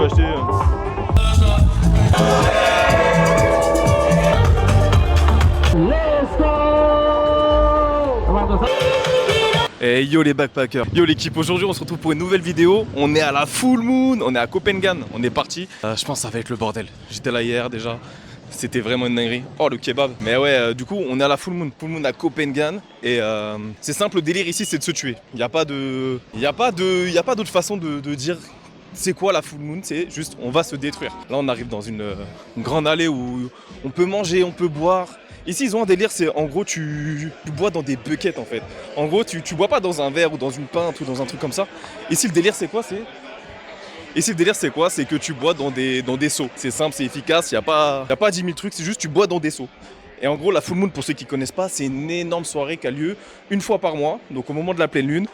peux acheter. Let's go! Hey yo les backpackers, yo l'équipe, aujourd'hui on se retrouve pour une nouvelle vidéo. On est à la full moon, on est à Copenhague, on est parti. Je pense que ça va être le bordel. J'étais là hier déjà, c'était vraiment une dinguerie. Oh le kebab. Mais ouais, du coup on est à la full moon à Copenhague. Et c'est simple, le délire ici c'est de se tuer. Il n'y a pas d'autre façon de dire c'est quoi la full moon, c'est juste on va se détruire. Là on arrive dans une grande allée où on peut manger, on peut boire. Ici ils ont un délire, c'est en gros tu bois dans des buckets en fait. En gros tu bois pas dans un verre ou dans une pinte ou dans un truc comme ça. Ici le délire c'est quoi, c'est que tu bois dans des seaux. C'est simple, c'est efficace, y a pas 10 000 trucs, c'est juste tu bois dans des seaux. Et en gros la full moon, pour ceux qui connaissent pas, c'est une énorme soirée qui a lieu une fois par mois, donc au moment de la pleine lune.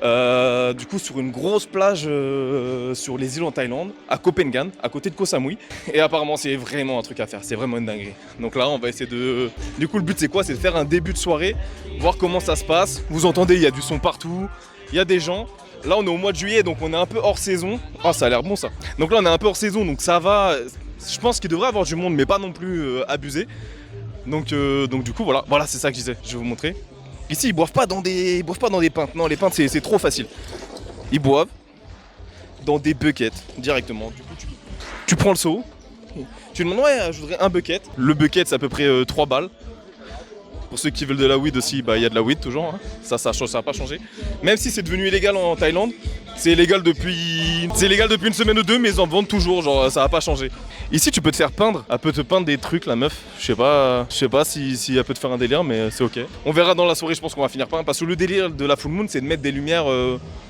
Du coup sur une grosse plage sur les îles en Thaïlande, à Copenhague, à côté de Koh Samui. Et apparemment c'est vraiment un truc à faire, c'est vraiment une dinguerie. Donc là on va essayer de... Du coup le but c'est quoi? C'est de faire un début de soirée, voir comment ça se passe. Vous entendez, il y a du son partout, il y a des gens. Là on est au mois de juillet donc on est un peu hors saison. Ah ça a l'air bon ça. Donc là on est un peu hors saison donc ça va. Je pense qu'il devrait y avoir du monde mais pas non plus abusé. Donc du coup voilà c'est ça que je disais, je vais vous montrer. Ici ils boivent pas dans des pintes, non les pintes c'est trop facile. Ils boivent dans des buckets directement. Du coup tu prends le seau, tu demandes ouais je voudrais un bucket. Le bucket c'est à peu près 3 balles. Pour ceux qui veulent de la weed aussi, bah il y a de la weed toujours, hein. Ça n'a pas changé. Même si c'est devenu illégal en Thaïlande, c'est illégal depuis une semaine ou deux, mais ils en vendent toujours, genre ça n'a pas changé. Ici tu peux te faire peindre, elle peut te peindre des trucs la meuf. Je sais pas si elle peut te faire un délire, mais c'est ok. On verra dans la soirée, je pense qu'on va finir peindre, parce que le délire de la full moon c'est de mettre des lumières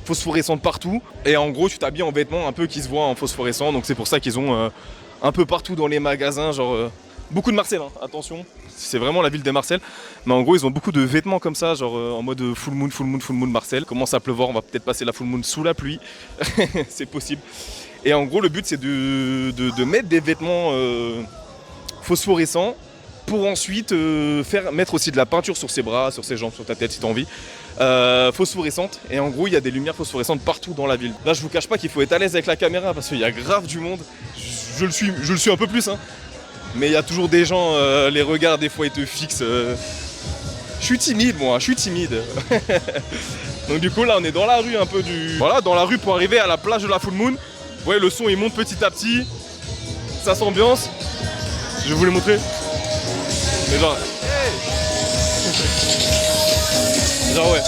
phosphorescentes partout. Et en gros tu t'habilles en vêtements un peu qui se voient en phosphorescent, donc c'est pour ça qu'ils ont un peu partout dans les magasins, genre beaucoup de Marseille, hein, attention. C'est vraiment la ville des Marseille, mais en gros ils ont beaucoup de vêtements comme ça, genre en mode full moon Marseille. Commence à pleuvoir, on va peut-être passer la full moon sous la pluie, c'est possible. Et en gros le but c'est de mettre des vêtements phosphorescents pour ensuite mettre aussi de la peinture sur ses bras, sur ses jambes, sur ta tête si t'as envie, phosphorescente. Et en gros il y a des lumières phosphorescentes partout dans la ville. Là je vous cache pas qu'il faut être à l'aise avec la caméra parce qu'il y a grave du monde, je le suis un peu plus hein. Mais il y a toujours des gens, les regards des fois ils te fixent. Je suis timide moi, je suis timide. Donc du coup là on est dans la rue un peu Voilà, dans la rue pour arriver à la plage de la full moon. Vous voyez le son il monte petit à petit. Ça s'ambiance. Je vais vous les montrer. Mais genre... Hey genre ouais.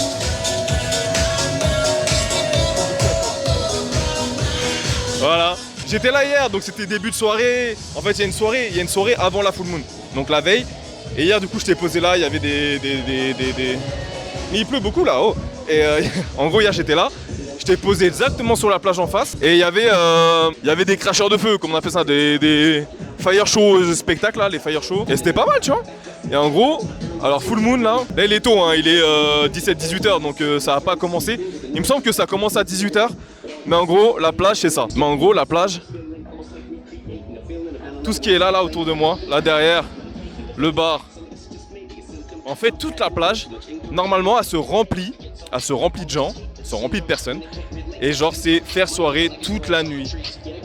Voilà. J'étais là hier, donc c'était début de soirée. En fait, il y a une soirée avant la full moon, donc la veille. Et hier, du coup, je t'ai posé là, il y avait des... Mais il pleut beaucoup là, oh. Et en gros, hier, j'étais là. Je t'ai posé exactement sur la plage en face. Et il y avait des cracheurs de feu, comme on appelle ça, des fire show spectacles là, les fire show. Et c'était pas mal, tu vois. Et en gros, alors full moon là il est tôt, hein, il est 17-18h, donc ça a pas commencé. Il me semble que ça commence à 18h. Mais en gros, la plage, c'est ça. Mais en gros, la plage, tout ce qui est là autour de moi, là derrière, le bar. En fait, toute la plage, normalement, elle se remplit de gens, elle se remplit de personnes. Et genre, c'est faire soirée toute la nuit.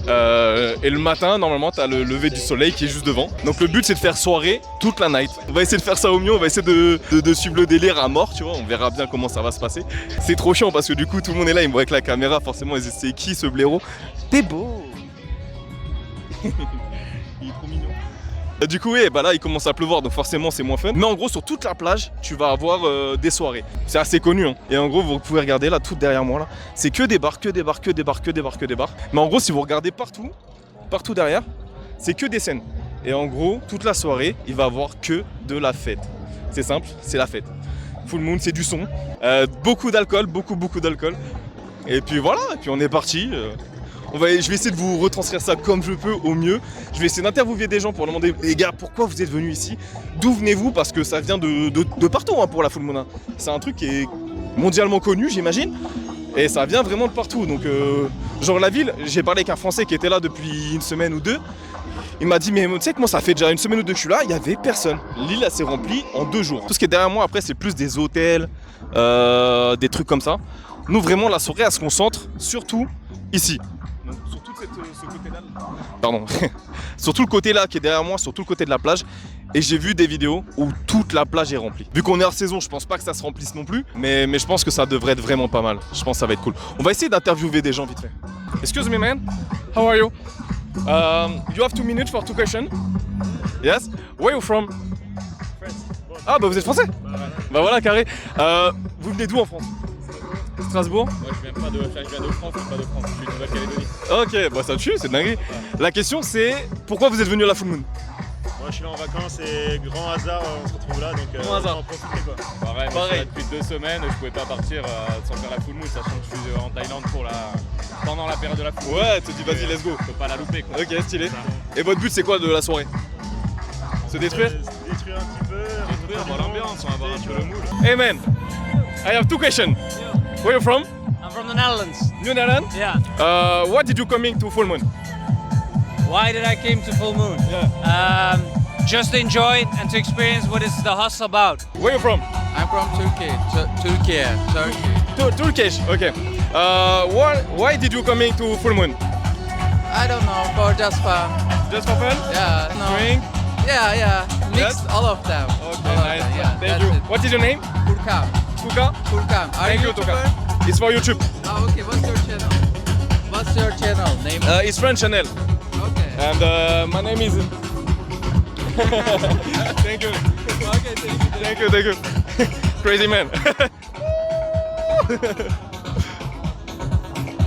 Et le matin, normalement, t'as le lever du soleil qui est juste devant. Donc le but, c'est de faire soirée toute la night. On va essayer de faire ça au mieux, on va essayer de suivre le délire à mort, tu vois. On verra bien comment ça va se passer. C'est trop chiant parce que du coup, tout le monde est là, ils me voient avec la caméra. Forcément, ils essaient, c'est qui ce blaireau? T'es beau. Il est trop mignon. Du coup, ouais, bah là, il commence à pleuvoir, donc forcément, c'est moins fun. Mais en gros, sur toute la plage, tu vas avoir des soirées. C'est assez connu, hein. Et en gros, vous pouvez regarder là, tout derrière moi, là. C'est que des bars. Mais en gros, si vous regardez partout derrière, c'est que des scènes. Et en gros, toute la soirée, il va y avoir que de la fête. C'est simple, c'est la fête. Full moon, c'est du son. Beaucoup d'alcool, beaucoup d'alcool. Et puis voilà, et puis on est parti. Je vais essayer de vous retranscrire ça comme je peux au mieux. Je vais essayer d'interviewer des gens pour demander les gars pourquoi vous êtes venus ici, d'où venez-vous, parce que ça vient de partout hein, pour la full moon. C'est un truc qui est mondialement connu j'imagine. Et ça vient vraiment de partout. Donc genre la ville, j'ai parlé avec un Français qui était là depuis une semaine ou deux. Il m'a dit mais tu sais que moi ça fait déjà une semaine ou deux que je suis là, il n'y avait personne. L'île elle s'est remplie en 2 jours. Tout ce qui est derrière moi après c'est plus des hôtels, des trucs comme ça. Nous vraiment la soirée elle se concentre surtout ici. Donc, sur tout ce côté-là. Pardon. Sur tout le côté là qui est derrière moi, sur tout le côté de la plage. Et j'ai vu des vidéos où toute la plage est remplie. Vu qu'on est hors saison, je pense pas que ça se remplisse non plus. Mais je pense que ça devrait être vraiment pas mal. Je pense que ça va être cool. On va essayer d'interviewer des gens vite fait. Excuse me man, how are you? You have 2 minutes for 2 questions. Yes? Where are you from? Ah bah vous êtes français? Bah voilà carré. Vous venez d'où en France? Strasbourg? Moi je viens de France, pas de France, je suis de Nouvelle-Calédonie. Ok, bah ça tue, c'est dingue. La question c'est, pourquoi vous êtes venu à la Full Moon? Moi je suis là en vacances et grand hasard on se retrouve là donc Grand hasard. on va en profiter quoi. Pareil, moi je suis là depuis 2 semaines, je pouvais pas partir sans faire la Full Moon, sachant que je suis en Thaïlande pendant la période de la Full Moon. Ouais, te dis vas-y let's go. Je peux pas la louper quoi. Ok, stylé. Et votre but c'est quoi de la soirée? Se détruire? Se détruire un petit peu. Détruire dans l'ambiance, on va avoir un peu le mood. Hey man, I have 2 questions. Where are you from? I'm from the Netherlands. New Netherlands? Yeah. What did you coming to Full Moon? Why did I came to Full Moon? Yeah. Just to enjoy it and to experience what is the hustle about. Where are you from? I'm from Turkey. Turkey. Turkish, okay. Why did you coming to Full Moon? I don't know, for just fun. Just for fun? Yeah, no. Drink? Yeah. Mix Yes? all of them. Okay, All of nice. them, yeah, Thank that's you. it. What is your name? Furkan. Tuka? Furkan. Are Thank you, YouTuber? Tuka. It's for YouTube. Oh, okay. What's your channel? What's your channel name? It's French channel. Okay. And my name is... Thank you. Okay, thank you. Thank you. Crazy man.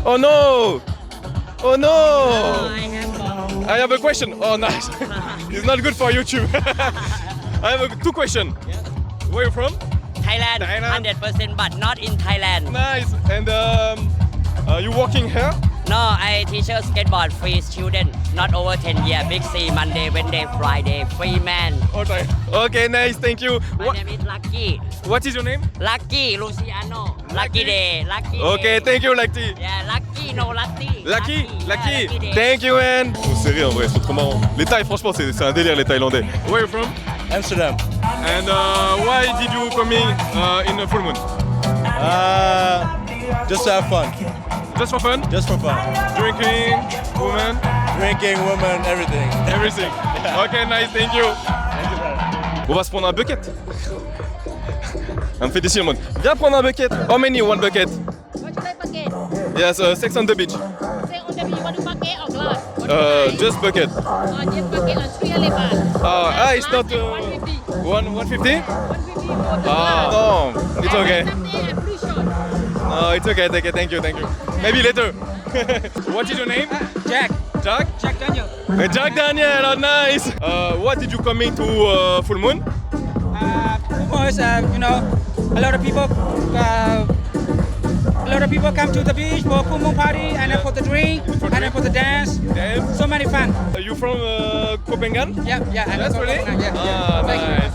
Oh no! Oh no! I have a question. Oh nice. It's not good for YouTube. I have 2 questions. Where are you from? Thailand, Thailand. 100%, but not in Thailand. Nice. And you working here? No, I teach skateboard free student, not over 10 years. Big C, Monday, Wednesday, Friday, free man. Okay. Okay, nice. Thank you. My name is Lucky. What is your name? Lucky, Luciano. Lucky day, lucky day. Okay, thank you, Lucky. Yeah, lucky, no lucky. Lucky, Yeah, Lucky. lucky day. Thank you, man. Faut se serrer en vrai, c'est trop marrant. Les Thaïs, franchement, c'est un délire, les Thaïlandais. Where are you from? Amsterdam. And why did you coming in a full moon? Just to have fun. Just for fun? Just for fun. Drinking, woman, Drinking, women, everything. everything. Okay, nice, thank you. On va se prendre un bucket. Elle me fait des signes en mode, viens prendre un bucket. How many one bucket? What should I bucket? Yes, sex on the beach. Say on the beach, you want to bucket or glass? What do you buy? Just bucket. Just bucket on 300 baht. It's not 150. 150? 150 for the Ah, glass. no, it's okay. Something and blue short. No, it's okay, thank you. Maybe later. What is your name? Jack. Jack? Jack Daniel. Jack Daniel, oh, nice. What did you coming to Full Moon? Because a lot of people come to the beach for full moon party and then for the drink and then for the dance. Dance. So many fun. Are you from Copenhagen? Yeah. And That's really? Ah, Thank you. nice.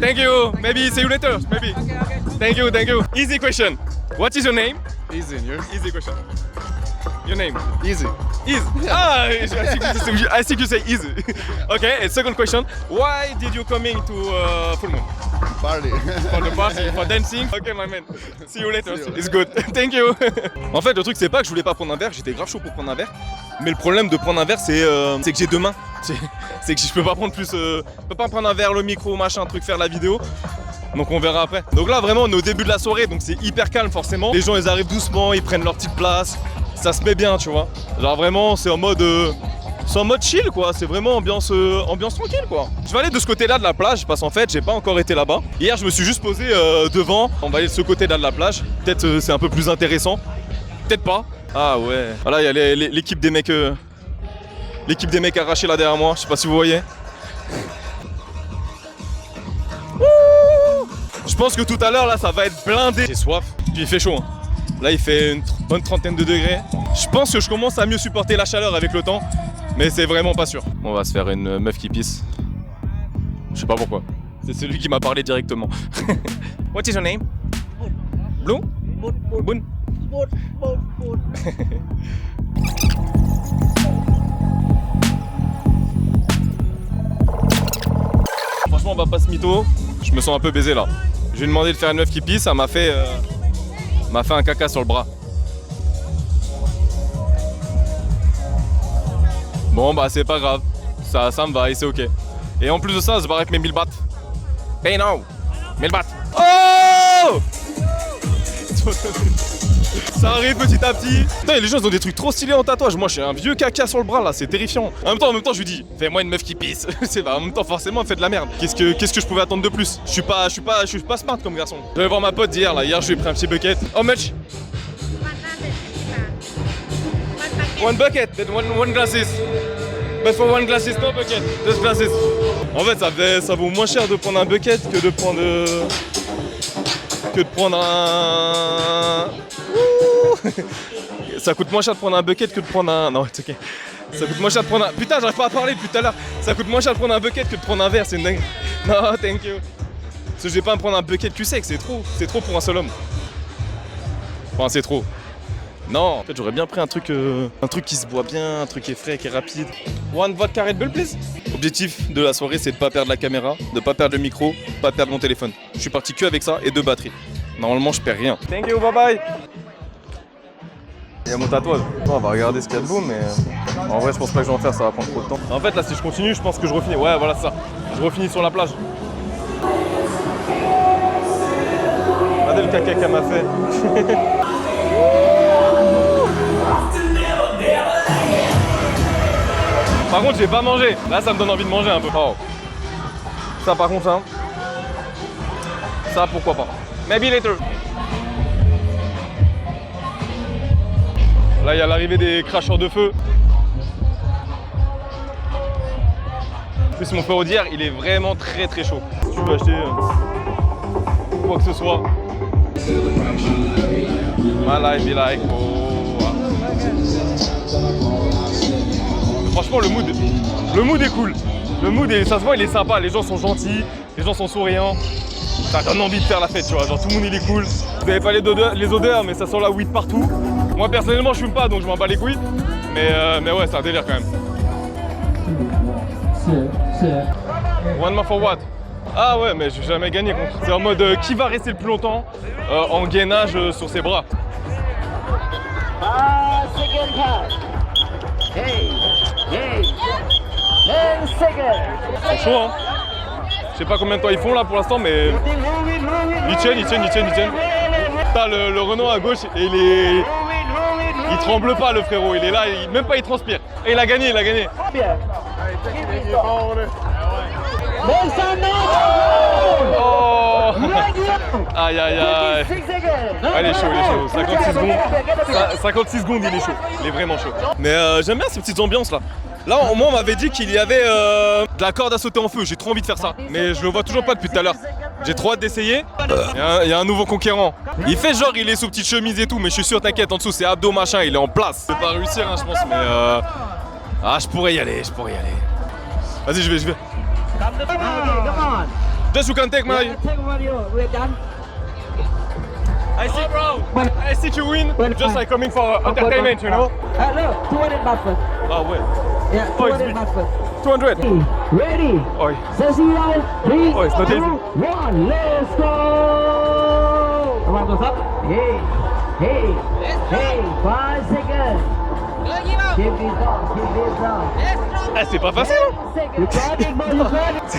Thank you. Maybe see you later. Maybe. Okay. Thank you. Easy question. What is your name? Easy, and yours? Easy question. Your name? Easy. Easy. I think you say easy. Okay. And second question. Why did you coming to Full Moon? Party. For the party, for dancing. Okay, my man. See you later. It's good. Thank you. En fait, le truc, c'est pas que je voulais pas prendre un verre. J'étais grave chaud pour prendre un verre. Mais le problème de prendre un verre, c'est que j'ai 2 mains. C'est que je peux pas prendre plus. Je peux pas prendre un verre, le micro, machin, truc, faire la vidéo. Donc on verra après. Donc là, vraiment, on est au début de la soirée, donc c'est hyper calme forcément. Les gens, ils arrivent doucement, ils prennent leur petite place. Ça se met bien, tu vois. Genre vraiment, c'est en mode. C'est en mode chill quoi, c'est vraiment ambiance tranquille quoi. Je vais aller de ce côté là de la plage parce qu'en fait j'ai pas encore été là-bas. Hier je me suis juste posé devant, on va aller de ce côté là de la plage. Peut-être c'est un peu plus intéressant, peut-être pas. Ah ouais, voilà il y a l'équipe des mecs arrachés là derrière moi, je sais pas si vous voyez. Je pense que tout à l'heure là ça va être blindé. J'ai soif, puis il fait chaud. Hein. Là il fait une bonne trentaine de degrés. Je pense que je commence à mieux supporter la chaleur avec le temps. Mais c'est vraiment pas sûr. On va se faire une meuf qui pisse. Je sais pas pourquoi. C'est celui qui m'a parlé directement. What is your name? Blue? Boon. Franchement, on va pas se mytho. Je me sens un peu baisé là. Je lui ai demandé de faire une meuf qui pisse. Ça m'a fait un caca sur le bras. Bon bah c'est pas grave, ça me va et c'est ok. Et en plus de ça, je barre avec mes 1000 bahts. Hey now, 1000 bahts. Oh ça arrive petit à petit. Putain, les gens ils ont des trucs trop stylés en tatouage. Moi, j'ai un vieux caca sur le bras là, c'est terrifiant. En même temps, je lui dis, fais-moi une meuf qui pisse. C'est en même temps, forcément, elle fait de la merde. Qu'est-ce que je pouvais attendre de plus? Je suis pas smart comme garçon. Je vais voir ma pote d'hier là. Hier, je lui ai pris un petit bucket. How much? One bucket, then one glasses. But for one glasses, no bucket, just glasses. En fait, ça vaut moins cher de prendre un bucket que de prendre un... Ça coûte moins cher de prendre un bucket que de prendre un... Non, c'est ok. Ça coûte moins cher de prendre un... Putain, j'arrive pas à parler depuis tout à l'heure. Ça coûte moins cher de prendre un bucket que de prendre un verre, c'est une dingue. Non, thank you. Parce que je vais pas me prendre un bucket cul sec, c'est trop. C'est trop pour un seul homme. Enfin, c'est trop. Non, en fait, j'aurais bien pris un truc qui se boit bien, un truc qui est frais, qui est rapide. One vodka Red Bull, please. L'objectif de la soirée, c'est de pas perdre la caméra, de pas perdre le micro, pas perdre mon téléphone. Je suis parti que avec ça et 2 batteries. Normalement, je perds rien. Thank you, bye bye. Il y a mon tatouage. On va regarder ce qu'il y a de beau, mais en vrai, je pense pas que je vais en faire, ça va prendre trop de temps. En fait, là, si je continue, je pense que je refinis. Ouais, voilà, c'est ça. Je refinis sur la plage. Regardez le caca qu'elle m'a fait. Par contre, j'ai pas mangé. Là, ça me donne envie de manger un peu. Oh. Ça, par contre, hein. Ça, pourquoi pas. Maybe later. Là, il y a l'arrivée des cracheurs de feu. En plus, mon frère d'hier, il est vraiment très très chaud. Si tu veux acheter quoi que ce soit. My life be like, oh. Franchement, le mood est cool. Le mood, ça se voit, il est sympa. Les gens sont gentils, les gens sont souriants. Ça donne envie de faire la fête, tu vois. Genre, tout le monde, il est cool. Vous avez pas les odeurs, mais ça sent la weed partout. Moi, personnellement, je fume pas, donc je m'en bats les couilles. Mais ouais, c'est un délire quand même. One more for what? Ah ouais, mais j'ai jamais gagné contre. C'est en mode qui va rester le plus longtemps en gainage sur ses bras. C'est chaud, hein. Je sais pas combien de temps ils font là pour l'instant, mais ils tiennent. T'as le Renault à gauche et il tremble pas, le frérot. Il est là, même pas il transpire. Et il a gagné. Oh. Aïe. Ah, il est chaud. 56 secondes, il est chaud. Il est vraiment chaud. Mais j'aime bien ces petites ambiances là. Là, moi, on m'avait dit qu'il y avait de la corde à sauter en feu. J'ai trop envie de faire ça. Mais je le vois toujours pas depuis tout à l'heure. J'ai trop hâte d'essayer. Il y a un nouveau conquérant. Il fait genre, il est sous petite chemise et tout. Mais je suis sûr, t'inquiète, en dessous, c'est abdos machin. Il est en place. Je vais pas réussir, hein, je pense. Mais je pourrais y aller. Vas-y, je vais. Just you can take my... I see you win, just like coming for entertainment, you know? Look, 200 baht first. Ah ouais. Yeah, 200 baht first. 200. Ready? Oi. Cecilia, 3, Oh, it's not 2, easy. 1, let's go! Come on, goes up. Hey, 5 seconds. Keep it up. Ah, c'est pas facile, hein? You got it, boy, you got it.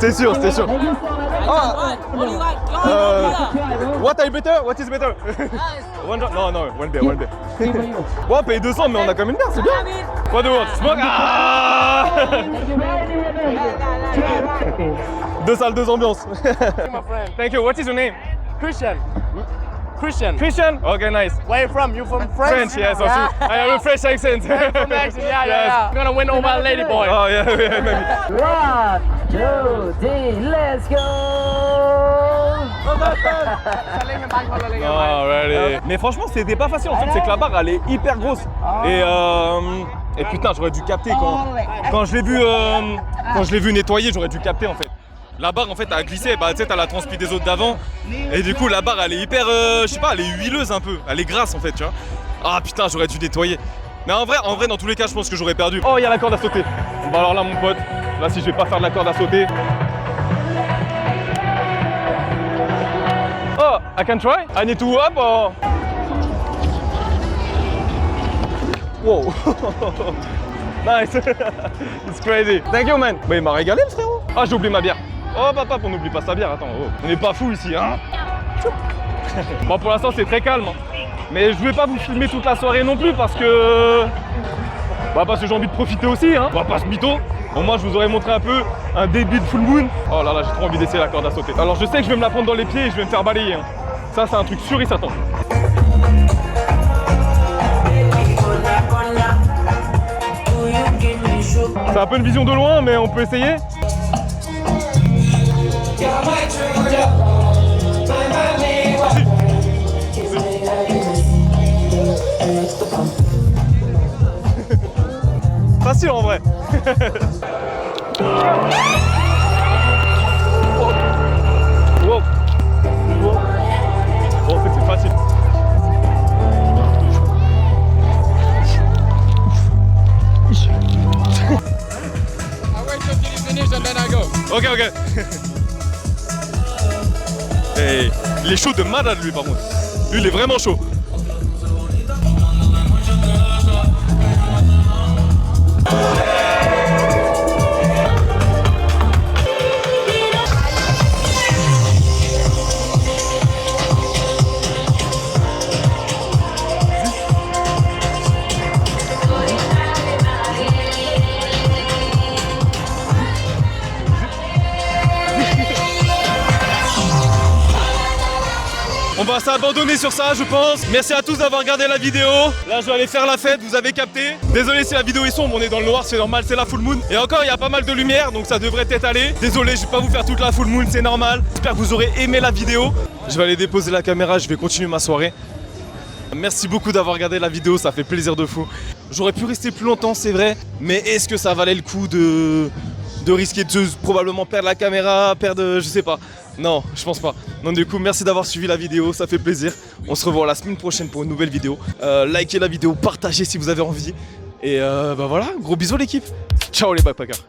C'était sûr. What is better? One drop? No, one beer. Bon, on paye 200, mais on a quand même une bière, c'est bien. What do you want? Smoke? Ah. 2 salles, 2 ambiances. Thank you. What is your name? Christian? Okay, nice. Where you from? You from France? French, yes. I have a French accent. From accent, yeah. I'm gonna win over a lady boy. Oh, yeah, maybe. 1, 2, 3, let's go! Oh, ready. Mais franchement, c'était pas facile. En fait, c'est que la barre, elle est hyper grosse. Et putain, j'aurais dû capter quand je l'ai vu nettoyer, j'aurais dû capter en fait. La barre en fait a glissé, bah tu sais t'as la transpi des autres d'avant et du coup la barre elle est hyper, je sais pas, elle est huileuse un peu, elle est grasse en fait tu vois. Ah putain j'aurais dû nettoyer. Mais en vrai dans tous les cas je pense que j'aurais perdu. Oh il y a la corde à sauter. Bah alors là mon pote, là si je vais pas faire de la corde à sauter. I can try? I need to go up or... Wow. Nice. It's crazy. Thank you, man. Bah, il m'a régalé, le frérot. Ah, j'ai oublié ma bière. Oh, papa, on n'oublie pas sa bière. Attends, oh. On n'est pas fou ici, hein. Bon, pour l'instant, c'est très calme. Hein. Mais je vais pas vous filmer toute la soirée non plus parce que... Bah, parce que j'ai envie de profiter aussi, hein. On va pas se mytho. Bon, moi, je vous aurais montré un peu un début de full moon. Oh là là, j'ai trop envie d'essayer la corde à sauter. Alors, je sais que je vais me la prendre dans les pieds et je vais me faire balayer. Hein. Ça, c'est un truc sûr et certain. C'est un peu une vision de loin, mais on peut essayer. Facile en vrai. Wow. Wow. Bon, en fait, c'est facile. Ok, ok. Hey, il est chaud de malade lui par contre. Lui il est vraiment chaud. On va s'abandonner sur ça, je pense. Merci à tous d'avoir regardé la vidéo. Là, je vais aller faire la fête, vous avez capté. Désolé si la vidéo est sombre, on est dans le noir, c'est normal, c'est la full moon. Et encore, il y a pas mal de lumière, donc ça devrait peut-être aller. Désolé, je vais pas vous faire toute la full moon, c'est normal. J'espère que vous aurez aimé la vidéo. Je vais aller déposer la caméra, je vais continuer ma soirée. Merci beaucoup d'avoir regardé la vidéo, ça fait plaisir de fou. J'aurais pu rester plus longtemps, c'est vrai. Mais est-ce que ça valait le coup de risquer de probablement perdre la caméra, perdre, je sais pas. Non, je pense pas. Donc du coup, merci d'avoir suivi la vidéo, ça fait plaisir. On se revoit la semaine prochaine pour une nouvelle vidéo. Likez la vidéo, partagez si vous avez envie. Et bah voilà, gros bisous l'équipe. Ciao les backpackers.